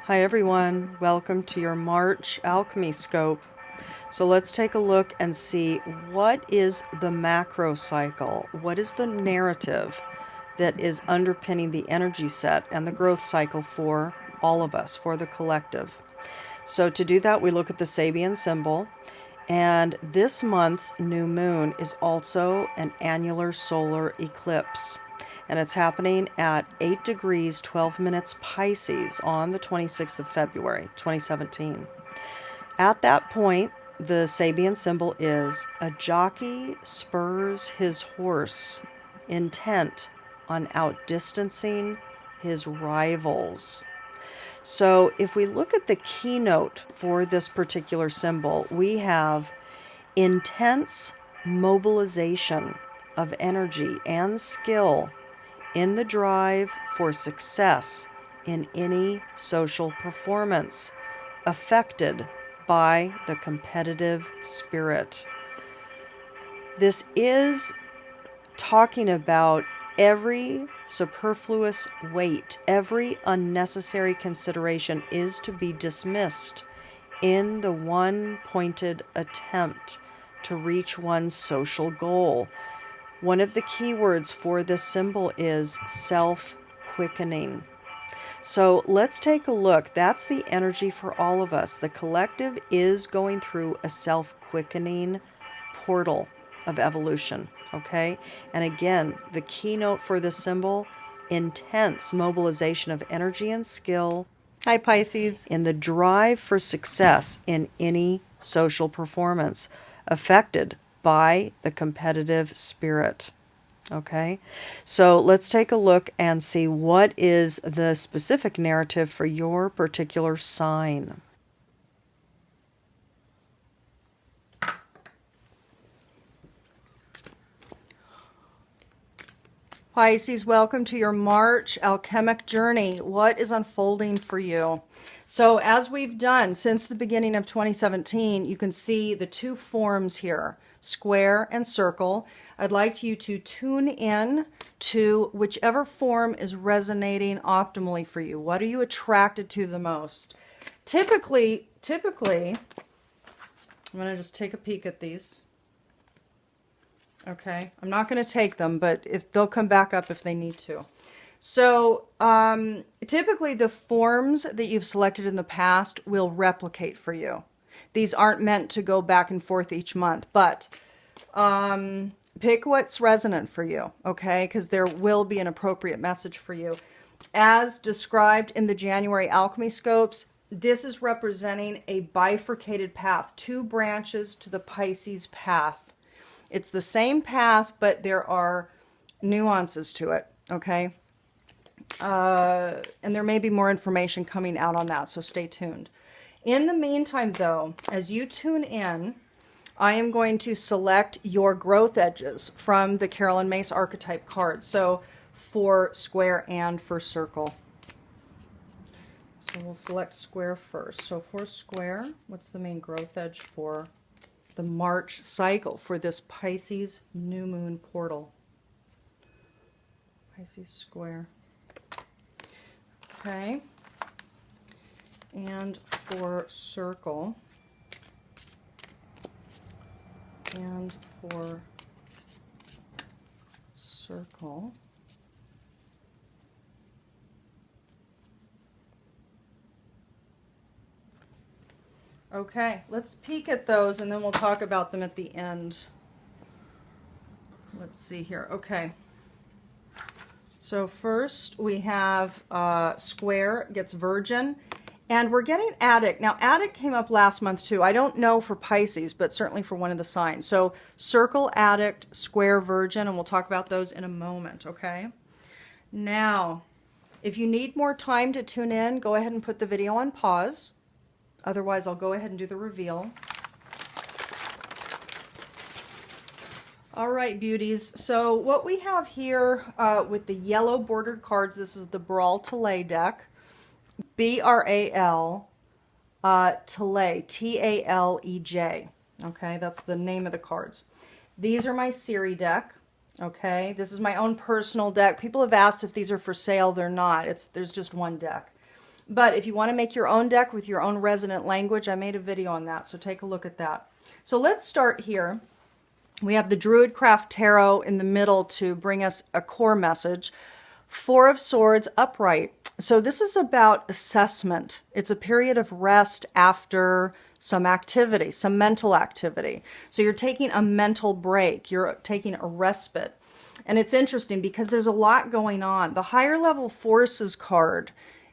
Hi everyone, welcome to your March Alchemy Scope. So let's take a look and see what is the macrocycle, what is the narrative that is underpinning the energy set and the growth cycle for all of us, for the collective. So to do that, we look at the Sabian Symbol, and this month's new moon is also an annular solar eclipse. And it's happening at 8 degrees 12 minutes Pisces on the 26th of February 2017. At that point, the Sabian symbol is a jockey spurs his horse, intent on outdistancing his rivals. So if we look at the keynote for this particular symbol, we have intense mobilization of energy and skill in the drive for success in any social performance, affected by the competitive spirit. This is talking about every superfluous weight, every unnecessary consideration is to be dismissed in the one-pointed attempt to reach one's social goal. One of the key words for this symbol is self-quickening. So let's take a look. That's the energy for all of us. The collective is going through a self-quickening portal of evolution, okay? And again, the keynote for this symbol, intense mobilization of energy and skill. Hi, Pisces. In the drive for success in any social performance, affected by the competitive spirit. Okay, so let's take a look and see what is the specific narrative for your particular sign. Pisces, welcome to your March alchemic journey. What is unfolding for you? So as we've done since the beginning of 2017, you can see the two forms here, square and circle. I'd like you to tune in to whichever form is resonating optimally for you. What are you attracted to the most? Typically, I'm going to just take a peek at these. Okay, I'm not going to take them, but if they'll come back up if they need to. So typically the forms that you've selected in the past will replicate for you. These aren't meant to go back and forth each month, but pick what's resonant for you, okay? Because there will be an appropriate message for you. As described in the January Alchemy Scopes, this is representing a bifurcated path, two branches to the Pisces path. It's the same path, but there are nuances to it, okay? And there may be more information coming out on that, so stay tuned. In the meantime, though, as you tune in, I am going to select your growth edges from the Carolyn Mace archetype card. So for square and for circle. So we'll select square first. So for square, what's the main growth edge for the March cycle for this Pisces new moon portal? Pisces square. Okay. And for circle, and for circle, okay, let's peek at those and then we'll talk about them at the end. Let's see here. Okay. So first we have square gets virgin, and we're getting addict. Now addict came up last month too. I don't know for Pisces, but certainly for one of the signs. So circle, addict, square, virgin, and we'll talk about those in a moment, okay? Now, if you need more time to tune in, go ahead and put the video on pause. Otherwise, I'll go ahead and do the reveal. All right, beauties. So what we have here with the yellow bordered cards, this is the Bral Talej deck. B-R-A-L Talej, T-A-L-E-J. Okay, that's the name of the cards. These are my Siri deck. Okay, this is my own personal deck. People have asked if these are for sale. They're not. There's just one deck. But if you want to make your own deck with your own resonant language, I made a video on that, so take a look at that. So let's start here. We have the Druidcraft Tarot in the middle to bring us a core message. Four of Swords upright. So this is about assessment. It's a period of rest after some activity, some mental activity. So you're taking a mental break. You're taking a respite. And it's interesting because there's a lot going on. The higher level forces card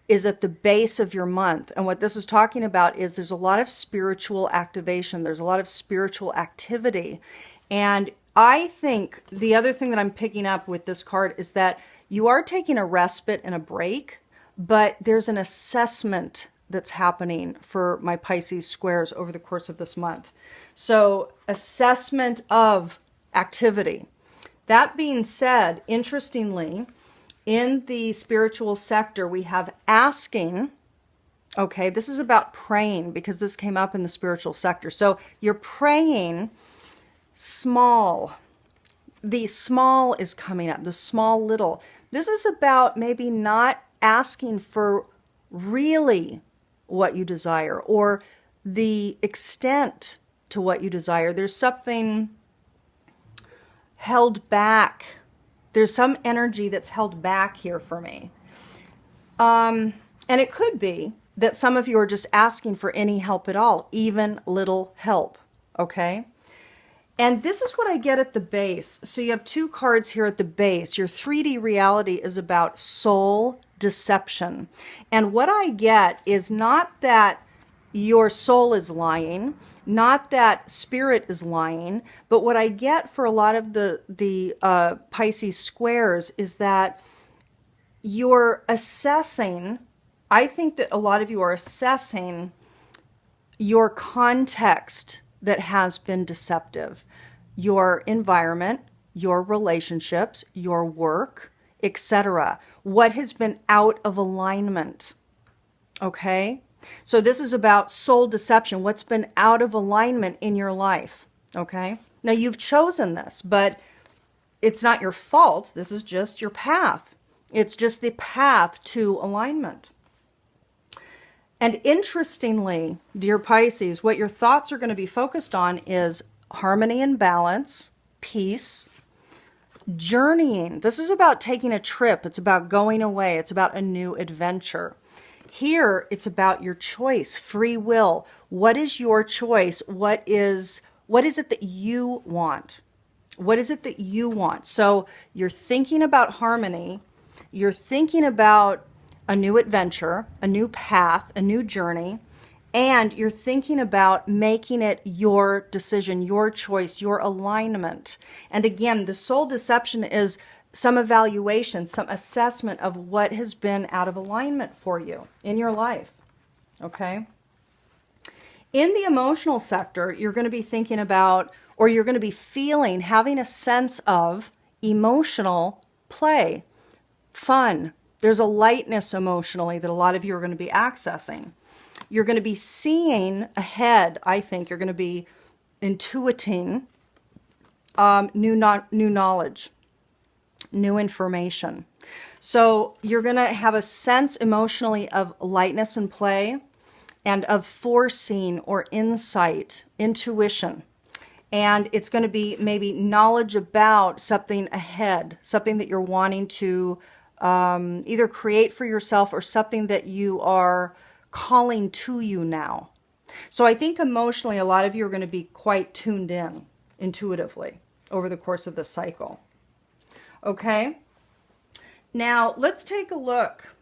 is at the base of your month. And what this is talking about is there's a lot of spiritual activation. There's a lot of spiritual activity. And I think the other thing that I'm picking up with this card is that you are taking a respite and a break, but there's an assessment that's happening for my Pisces squares over the course of this month. So assessment of activity. That being said, interestingly, in the spiritual sector, we have asking. Okay, this is about praying because this came up in the spiritual sector. So you're praying small. The small is coming up, the small little. This is about maybe not asking for really what you desire or the extent to what you desire. There's something held back. There's some energy that's held back here for me. And it could be that some of you are just asking for any help at all, even little help, okay? And this is what I get at the base. So you have two cards here at the base. Your 3D reality is about soul deception. And what I get is not that your soul is lying, not that spirit is lying, but what I get for a lot of the Pisces squares is that you're assessing, I think that a lot of you are assessing your context that has been deceptive, your environment, your relationships, your work, etc. What has been out of alignment, okay? So this is about soul deception, what's been out of alignment in your life, okay? Now you've chosen this, but it's not your fault. This is just your path. It's just the path to alignment. And interestingly, dear Pisces, what your thoughts are going to be focused on is harmony and balance, peace, journeying. This is about taking a trip. It's about going away. It's about a new adventure. Here, it's about your choice, free will. What is your choice? What is it that you want? What is it that you want? So you're thinking about harmony. You're thinking about a new adventure, a new path, a new journey, and you're thinking about making it your decision, your choice, your alignment. And again, the soul deception is some evaluation, some assessment of what has been out of alignment for you in your life, okay? In the emotional sector, you're going to be thinking about, or you're going to be feeling, having a sense of emotional play, fun. There's a lightness emotionally that a lot of you are going to be accessing. You're going to be seeing ahead, I think. You're going to be intuiting new knowledge, new information. So you're going to have a sense emotionally of lightness and play and of foreseeing or insight, intuition. And it's going to be maybe knowledge about something ahead, something that you're wanting to either create for yourself or something that you are calling to you now. So I think emotionally, a lot of you are going to be quite tuned in intuitively over the course of this cycle. Okay? Now, let's take a look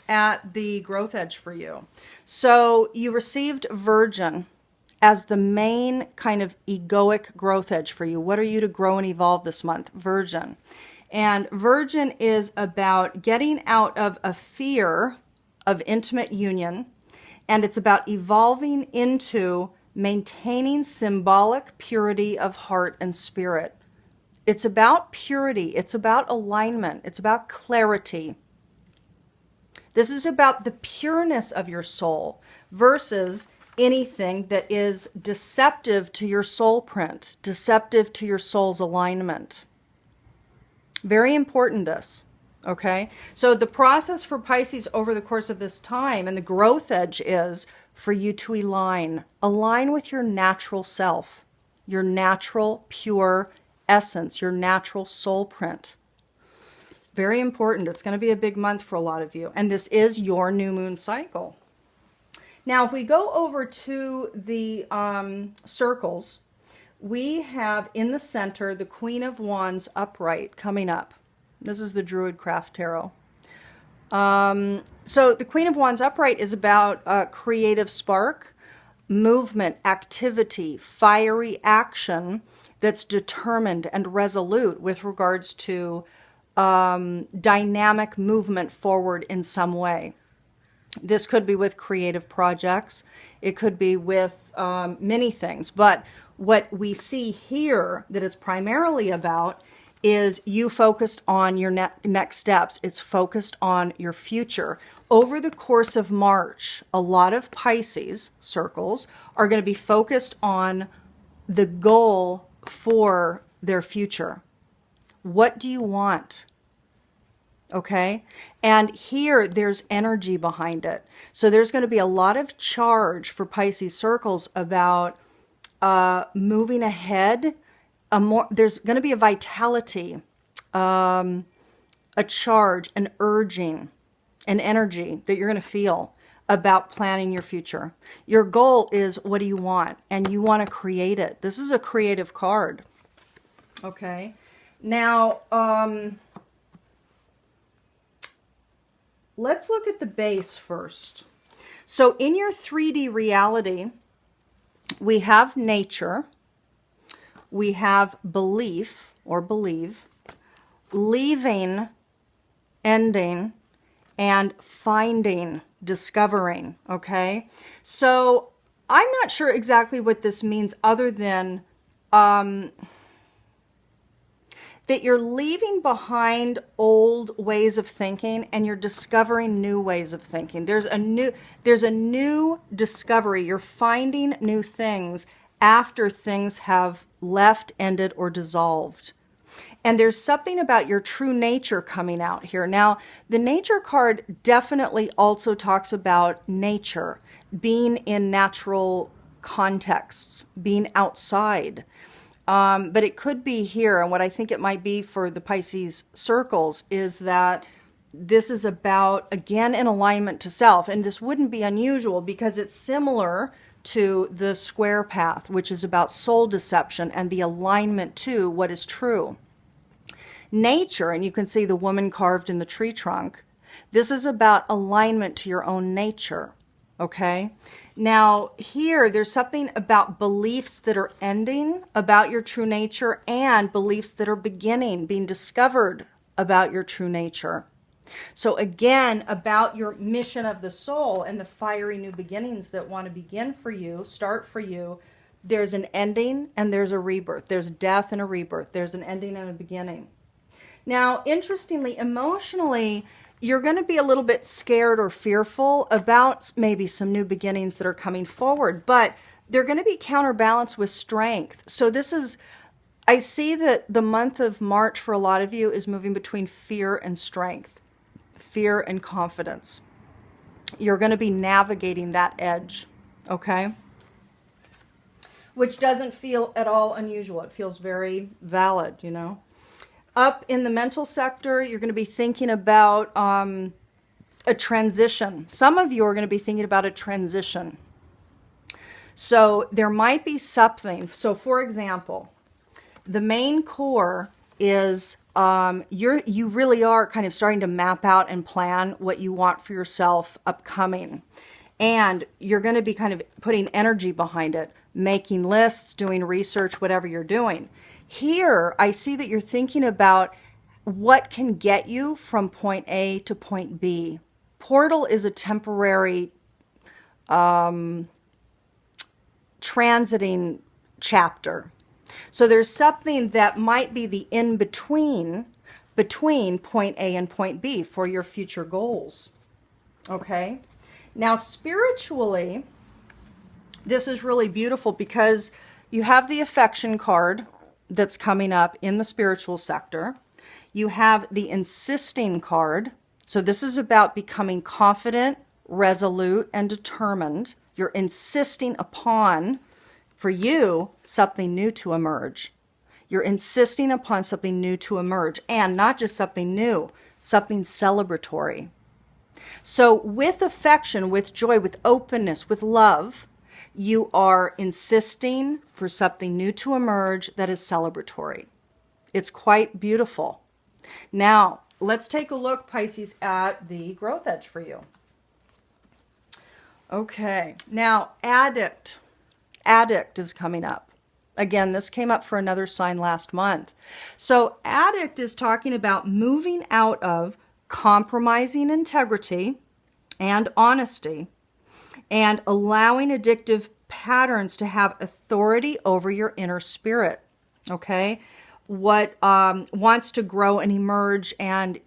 at the growth edge for you. So you received Virgin as the main kind of egoic growth edge for you. What are you to grow and evolve this month? Virgin. And Virgin is about getting out of a fear of intimate union, and it's about evolving into maintaining symbolic purity of heart and spirit. It's about purity. It's about alignment. It's about clarity. This is about the pureness of your soul versus anything that is deceptive to your soul print, deceptive to your soul's alignment. Very important, this. Okay, so the process for Pisces over the course of this time and the growth edge is for you to align with your natural self, your natural pure essence, your natural soul print. Very important. It's going to be a big month for a lot of you. And this is your new moon cycle. Now, if we go over to the circles, we have in the center the Queen of Wands upright coming up. This is the Druidcraft Tarot. So the Queen of Wands upright is about creative spark, movement, activity, fiery action that's determined and resolute with regards to dynamic movement forward in some way. This could be with creative projects. It could be with many things. But what we see here that it's primarily about is you focused on your next steps. It's focused on your future. Over the course of March, a lot of Pisces circles are going to be focused on the goal for their future. What do you want? Okay? And here there's energy behind it. So there's going to be a lot of charge for Pisces circles about moving ahead. There's going to be a vitality, a charge, an urging, an energy that you're going to feel about planning your future. Your goal is, what do you want? And you want to create it. This is a creative card. Okay. Now, let's look at the base first. So in your 3D reality, we have nature. We have belief or believe, leaving, ending, and finding, discovering, okay? So I'm not sure exactly what this means other than that you're leaving behind old ways of thinking and you're discovering new ways of thinking. There's a new discovery. You're finding new things after things have left, ended, or dissolved. And there's something about your true nature coming out here. Now, the nature card definitely also talks about nature, being in natural contexts, being outside. But it could be here, and what I think it might be for the Pisces circles is that this is about, again, an alignment to self. And this wouldn't be unusual because it's similar to the square path, which is about soul deception and the alignment to what is true. Nature, and you can see the woman carved in the tree trunk, this is about alignment to your own nature, okay? Now, here, there's something about beliefs that are ending about your true nature and beliefs that are beginning, being discovered about your true nature. So again, about your mission of the soul and the fiery new beginnings that want to begin for you, start for you, there's an ending and there's a rebirth. There's death and a rebirth. There's an ending and a beginning. Now, interestingly, emotionally, you're going to be a little bit scared or fearful about maybe some new beginnings that are coming forward, but they're going to be counterbalanced with strength. So this is, I see that the month of March for a lot of you is moving between fear and strength. Fear and confidence. You're going to be navigating that edge, okay? Which doesn't feel at all unusual. It feels very valid, you know? Up in the mental sector, you're going to be thinking about a transition. Some of you are going to be thinking about a transition. So there might be something. So for example, the main core is you really are kind of starting to map out and plan what you want for yourself upcoming. And you're going to be kind of putting energy behind it, making lists, doing research, whatever you're doing. Here, I see that you're thinking about what can get you from point A to point B. Portal is a temporary transiting chapter. So there's something that might be the in-between between point A and point B for your future goals. Okay? Now, spiritually, this is really beautiful because you have the affection card that's coming up in the spiritual sector. You have the insisting card. So this is about becoming confident, resolute, and determined. You're insisting upon, for you, something new to emerge. You're insisting upon something new to emerge, and not just something new, something celebratory. So with affection, with joy, with openness, with love, you are insisting for something new to emerge that is celebratory. It's quite beautiful. Now, let's take a look, Pisces, at the growth edge for you. Okay, now addict. Addict is coming up. Again, this came up for another sign last month. So addict is talking about moving out of compromising integrity and honesty and allowing addictive patterns to have authority over your inner spirit. Okay? What wants to grow and emerge and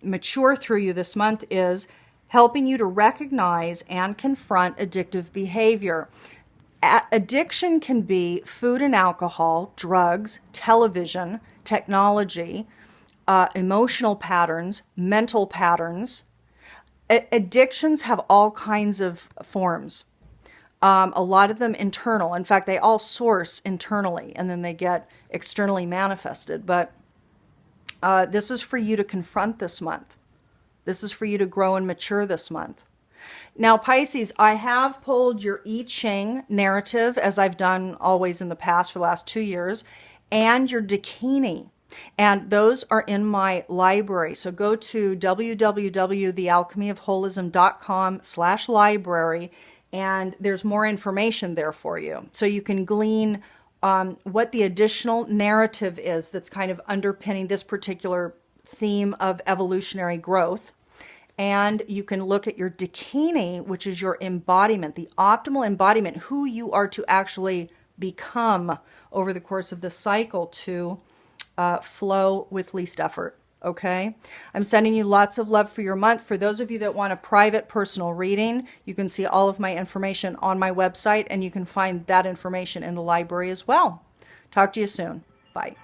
mature through you this month is helping you to recognize and confront addictive behavior. Addiction can be food and alcohol, drugs, television, technology, emotional patterns, mental patterns. Addictions have all kinds of forms. A lot of them internal. In fact, they all source internally and then they get externally manifested. But this is for you to confront this month. This is for you to grow and mature this month. Now, Pisces, I have pulled your I Ching narrative, as I've done always in the past for the last 2 years, and your Dakini. And those are in my library. So go to www.thealchemyofholism.com/library, and there's more information there for you. So you can glean what the additional narrative is that's kind of underpinning this particular theme of evolutionary growth. And you can look at your Dakini, which is your embodiment, the optimal embodiment, who you are to actually become over the course of the cycle to flow with least effort. Okay? I'm sending you lots of love for your month. For those of you that want a private personal reading, you can see all of my information on my website, and you can find that information in the library as well. Talk to you soon. Bye.